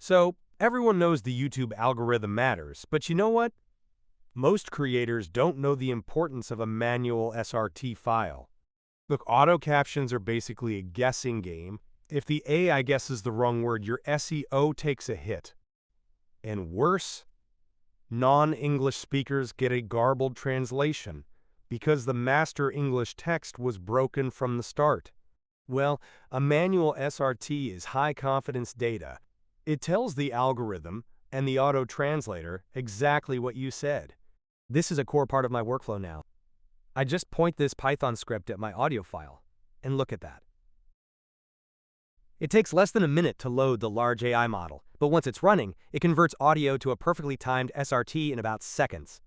So, everyone knows the YouTube algorithm matters, but you know what? Most creators don't know the importance of a manual SRT file. Look, auto-captions are basically a guessing game. If the AI guesses the wrong word, your SEO takes a hit. And worse, non-English speakers get a garbled translation because the master English text was broken from the start. Well, a manual SRT is high-confidence data. It tells the algorithm and the auto-translator exactly what you said. This is a core part of my workflow now. I just point this Python script at my audio file, and look at that. It takes less than a minute to load the large AI model, but once it's running, it converts audio to a perfectly timed SRT in about seconds.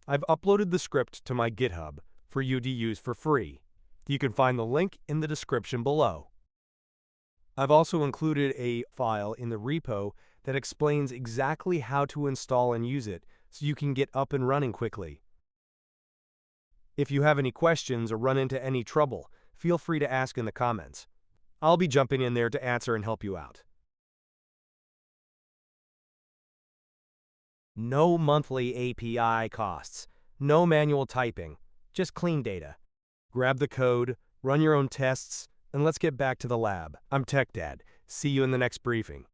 I've uploaded the script to my GitHub for you to use for free. You can find the link in the description below. I've also included a file in the repo that explains exactly how to install and use it so you can get up and running quickly. If you have any questions or run into any trouble, feel free to ask in the comments. I'll be jumping in there to answer and help you out. No monthly API costs, no manual typing, just clean data. Grab the code, run your own tests, and let's get back to the lab. I'm Tech Dad. See you in the next briefing.